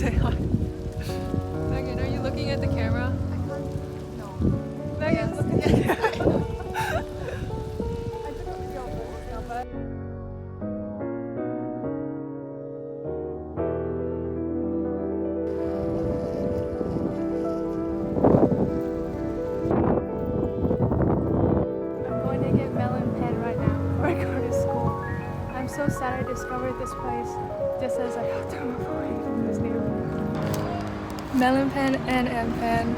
say hi. Megan, are you looking at the camera? No. Megan's looking at the camera. I took a video of photos now, but I'm going to get melon pen right now before I go to school. I'm so sad I discovered this place just as I have to avoid from this neighborhood. Melon pen and M pen.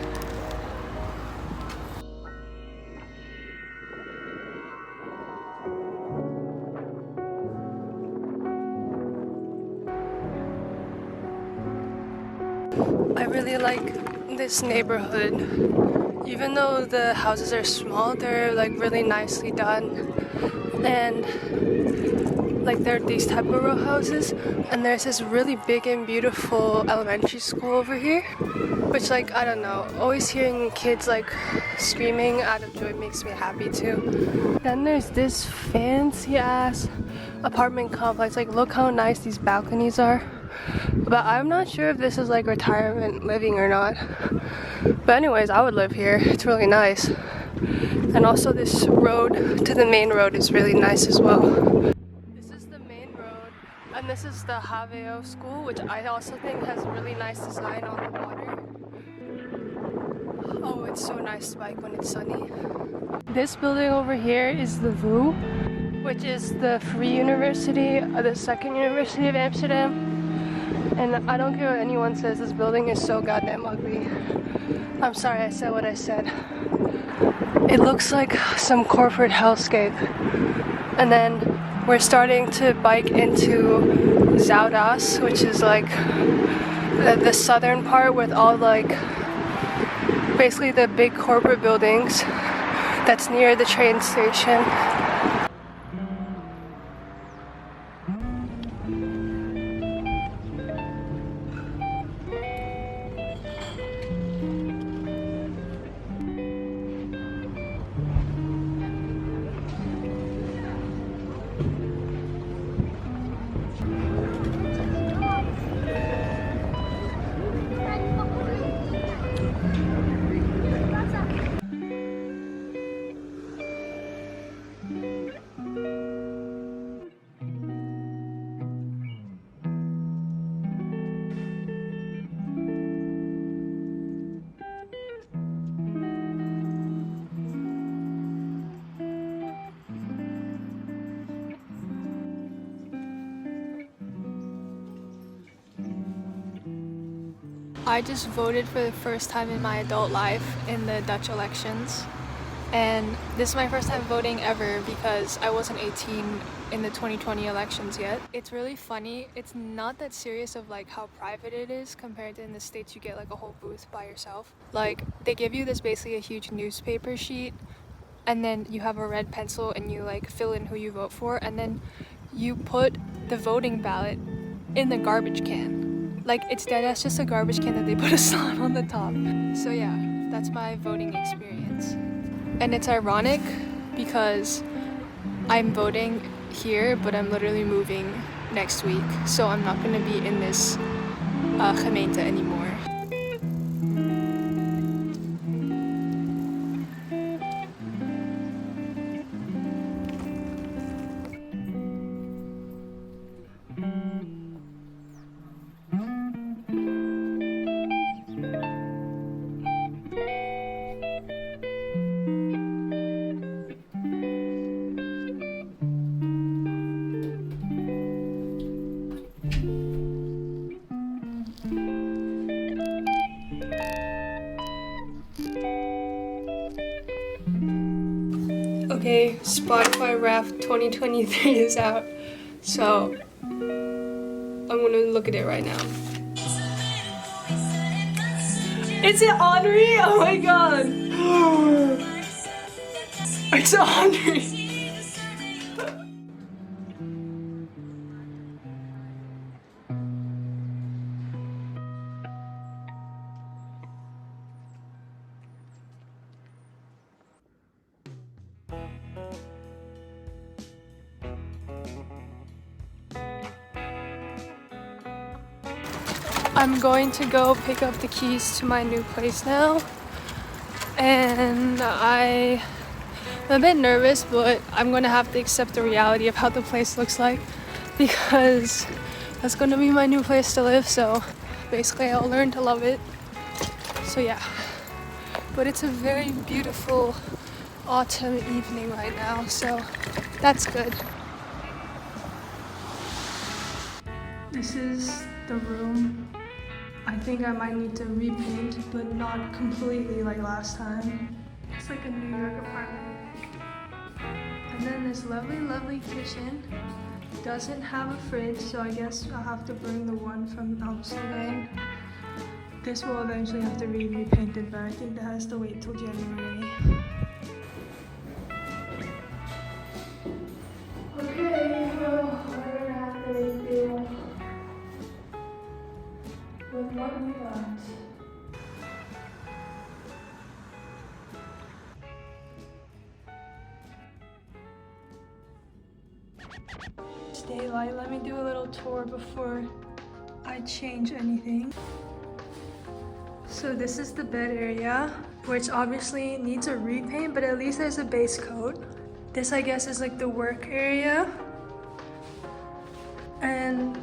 I really like this neighborhood. Even though the houses are small, they're like really nicely done. And like they're these type of row houses. And there's this really big and beautiful elementary school over here. Which, like, I don't know, always hearing kids like screaming out of joy makes me happy too. Then there's this fancy ass apartment complex. Like, look how nice these balconies are. But I'm not sure if this is like retirement living or not. But anyways, I would live here. It's really nice. And also this road to the main road is really nice as well. This is the main road, and this is the Haveo school, which I also think has a really nice design on the water. Oh, it's so nice to bike when it's sunny. This building over here is the VU, which is the Free University, the second university of Amsterdam. And I don't care what anyone says, this building is so goddamn ugly. I'm sorry I said what I said. It looks like some corporate hellscape. And then we're starting to bike into Zuidas, which is like the southern part with all like basically the big corporate buildings that's near the train station. I just voted for the first time in my adult life in the Dutch elections. And this is my first time voting ever because I wasn't 18 in the 2020 elections yet. It's really funny. It's not that serious of like how private it is compared to in the States you get like a whole booth by yourself. Like they give you this basically a huge newspaper sheet and then you have a red pencil and you like fill in who you vote for and then you put the voting ballot in the garbage can. Like it's dead ass just a garbage can that they put a sign on the top. So yeah, that's my voting experience. And it's ironic because I'm voting here, but I'm literally moving next week. So I'm not going to be in this gemeente anymore. Okay, Spotify Wrapped 2023 is out, so I'm gonna look at it right now. Is it Anri? Oh my god! It's Anri! I'm going to go pick up the keys to my new place now, and I'm a bit nervous, but I'm going to have to accept the reality of how the place looks like, because that's going to be my new place to live. So basically I'll learn to love it. So yeah, but it's a very beautiful autumn evening right now, so that's good. This is the room. I think I might need to repaint, but not completely like last time. It's like a New York apartment. And then this lovely kitchen. Doesn't have a fridge, so I guess I'll have to bring the one from Amsterdam. This will eventually have to be repainted, but I think that has to wait till January. Okay, well, we're gonna have to make do with what we got. It's daylight. Let me do a little tour before I change anything. So this is the bed area, which obviously needs a repaint, but at least there's a base coat. This, I guess, is like the work area. And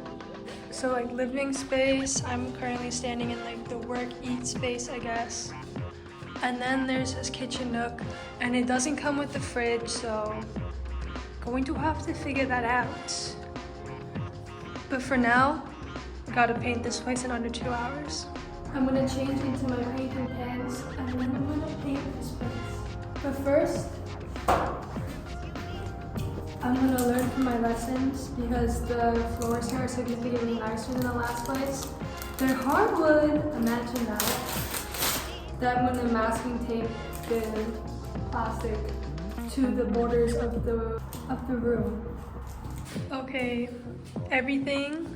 so like living space, I'm currently standing in like the work eat space, I guess. And then there's this kitchen nook, and it doesn't come with the fridge, so going to have to figure that out. But for now, I gotta paint this place in under 2 hours. I'm gonna change into my painting pants, and then I'm gonna paint this place. But first, I'm gonna learn from my lessons, because the floors here are significantly nicer than the last place. They're hardwood, imagine that. Then I'm gonna masking tape the plastic to the borders of the room. Okay, everything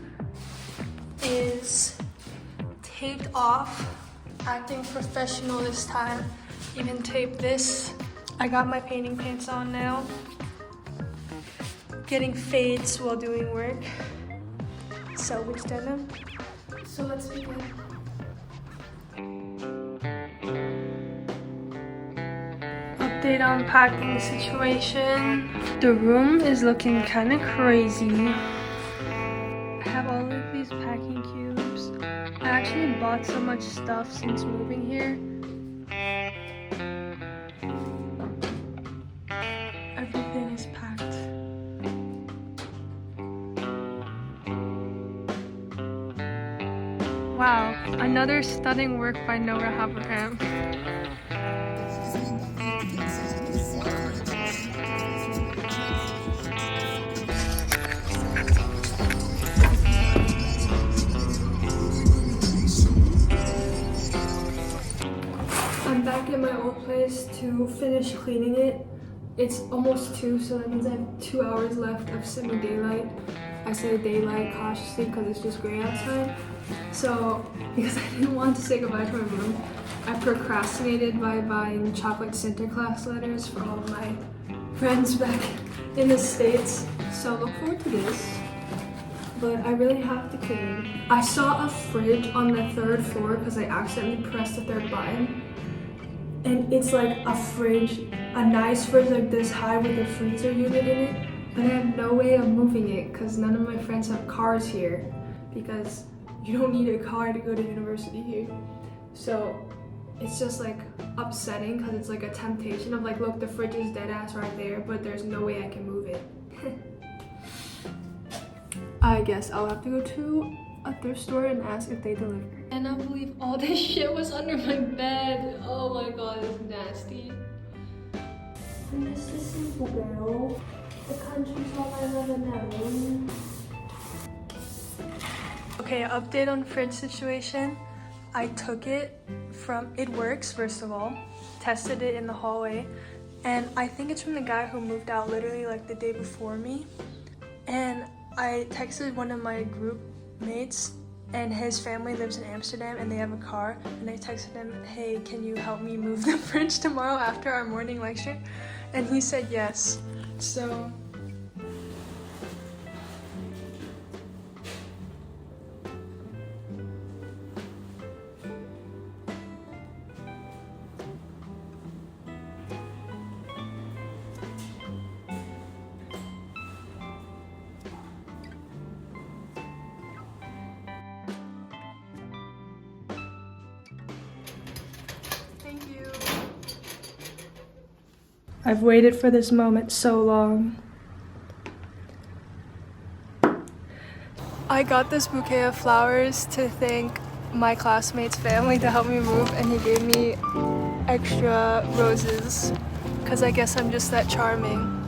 is taped off. Acting professional this time. Even taped this. I got my painting pants on now. Getting fades while doing work. Selvage denim. So let's begin. Update on packing situation. The room is looking kind of crazy. I have all of these packing cubes. I actually bought so much stuff since moving here. Everything is packed. Wow, another stunning work by Noah Haberham. I'm back at my old place to finish cleaning it. It's almost 2, so that means I have 2 hours left of semi-daylight. I say daylight cautiously because it's just gray outside. So, because I didn't want to say goodbye to my room, I procrastinated by buying chocolate Sinterklaas letters for all of my friends back in the States. So look forward to this. But I really have to clean. I saw a fridge on the 3rd floor because I accidentally pressed the 3rd button. And it's like a fridge, a nice fridge like this high with a freezer unit in it. But I have no way of moving it because none of my friends have cars here, because you don't need a car to go to university here. So it's just like upsetting because it's like a temptation of like, look, the fridge is dead ass right there, but there's no way I can move it. I guess I'll have to go to a thrift store and ask if they deliver. And I believe all this shit was under my bed. Oh my god, it's nasty. I'm just a simple girl. The country's all I've ever known. Okay, update on fridge situation. I took it from, it works first of all, tested it in the hallway, and I think it's from the guy who moved out literally like the day before me. And I texted one of my group mates, and his family lives in Amsterdam and they have a car, and I texted him, hey, can you help me move the fridge tomorrow after our morning lecture? And he said yes. So I've waited for this moment so long. I got this bouquet of flowers to thank my classmate's family to help me move, and he gave me extra roses because I guess I'm just that charming.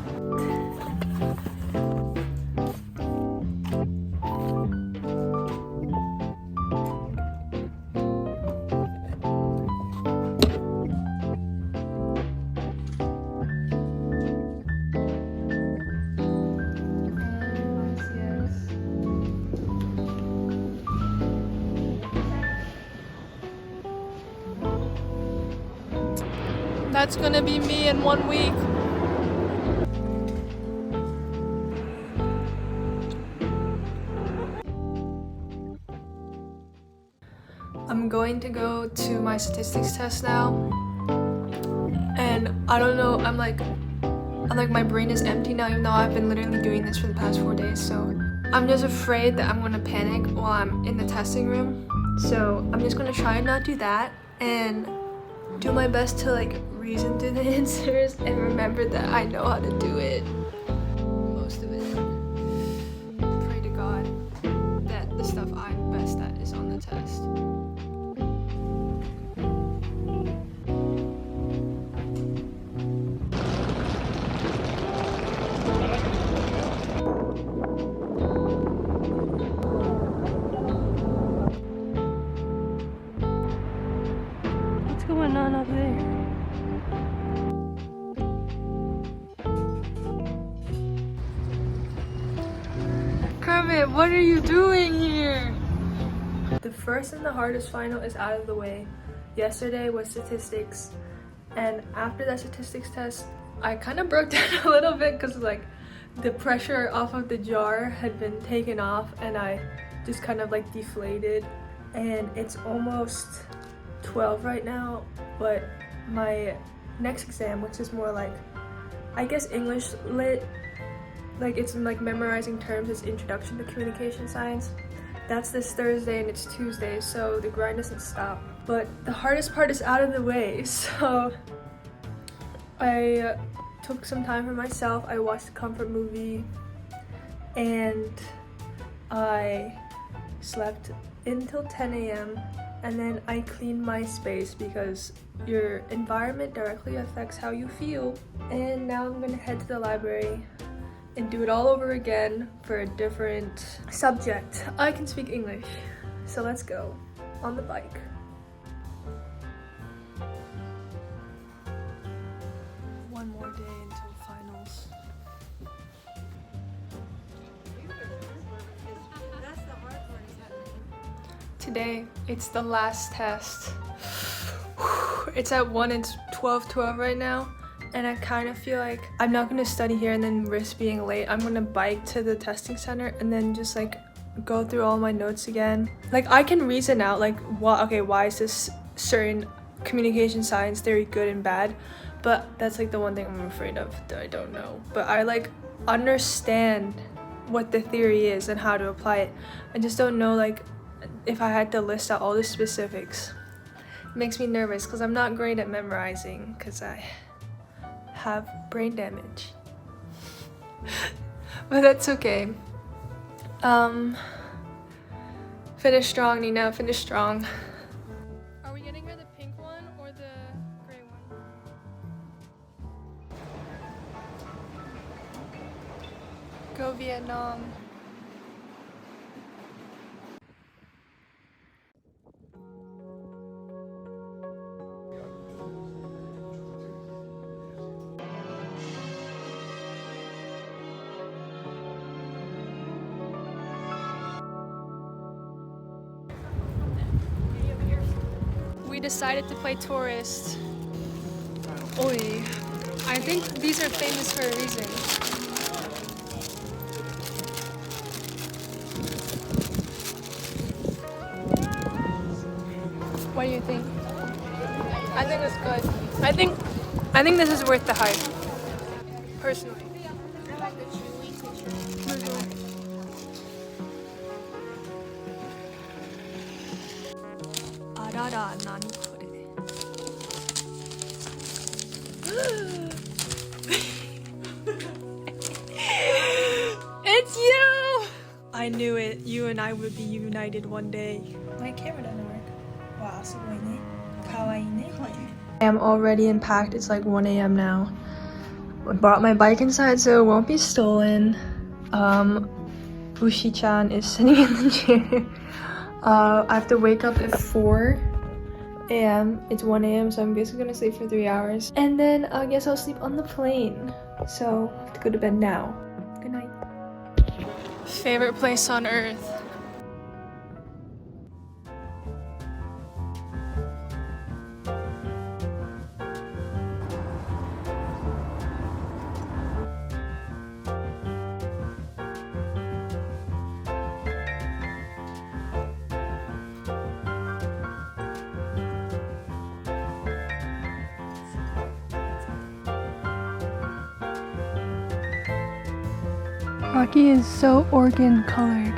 That's gonna be me in 1 week. I'm going to go to my statistics test now. And I don't know, I'm like my brain is empty now, even though I've been literally doing this for the past 4 days. So I'm just afraid that I'm gonna panic while I'm in the testing room. So I'm just gonna try and not do that and do my best to like reason through the answers and remember that I know how to do it. Most of it. Pray to God that the stuff I'm best at is on the test. What's going on up there? Kermit, what are you doing here? The first and the hardest final is out of the way. Yesterday was statistics, and after that statistics test, I kind of broke down a little bit because like the pressure off of the jar had been taken off and I just kind of like deflated, and it's almost 12 right now, but my next exam, which is more like I guess English lit, like it's like memorizing terms, is Introduction to Communication Science. That's this Thursday and it's Tuesday, so the grind doesn't stop. But the hardest part is out of the way, so I took some time for myself. I watched a comfort movie and I slept until 10 a.m. and then I cleaned my space because your environment directly affects how you feel. And now I'm gonna head to the library and do it all over again for a different subject. I can speak English, so let's go on the bike. One more day until finals. Today, it's the last test. It's at 1, it's 12:12 right now. And I kind of feel like I'm not going to study here and then risk being late. I'm going to bike to the testing center and then just like go through all my notes again. Like I can reason out like, why is this certain communication science theory good and bad? But that's like the one thing I'm afraid of that I don't know. But I like understand what the theory is and how to apply it. I just don't know like if I had to list out all the specifics. It makes me nervous because I'm not great at memorizing because I have brain damage. But that's okay. Finish strong, Nina, finish strong. Are we getting her the pink one or the gray one? Go Vietnam. We decided to play tourist. Oi. I think these are famous for a reason. What do you think? I think it's good. I think this is worth the hype. Personally. I like the chewy texture. 아라라 나니 그래. I knew it. You and I would be united one day. My camera doesn't work. Wow, すごいね。かわいいね。 I am already unpacked. It's like 1 a.m. now. I brought my bike inside so it won't be stolen. Ushi-chan is sitting in the chair. I have to wake up at 4 a.m. It's 1 a.m. so I'm basically gonna sleep for 3 hours. And then I guess I'll sleep on the plane. So I have to go to bed now. Good night. Favorite place on earth? Rocky is so organ colored.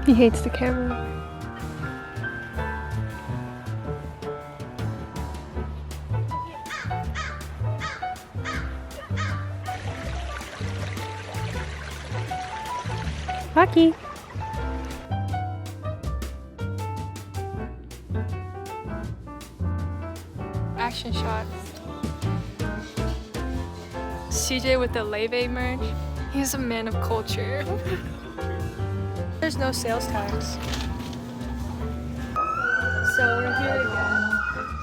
He hates the camera. Rocky. Action shot. CJ with the Leve merch. He's a man of culture. There's no sales tax. So we're here again.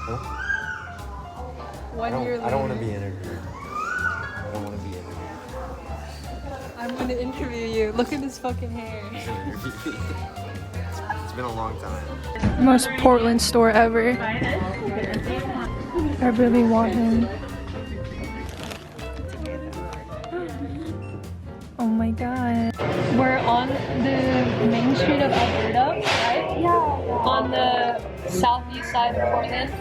Huh? 1 year later. I don't want to be interviewed. I don't want to be interviewed. I'm gonna interview you. Look at this fucking hair. It's been a long time. Most Portland store ever. I really want him. Oh my god. We're on the main street of Alberta, right? Yeah. On the southeast side of Portland.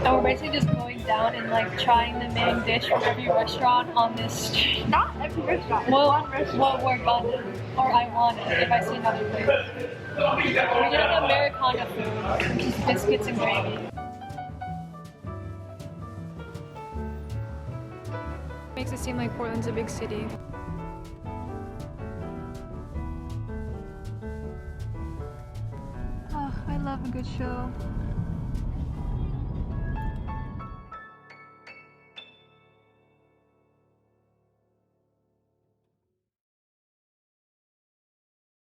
And we're basically just going down and like trying the main dish from every restaurant on this street. Not every restaurant. Well, One restaurant. we're gonna, or I want it if I see another place. We're getting Americana food, which is biscuits and gravy. Makes it seem like Portland's a big city. Oh, I love a good show.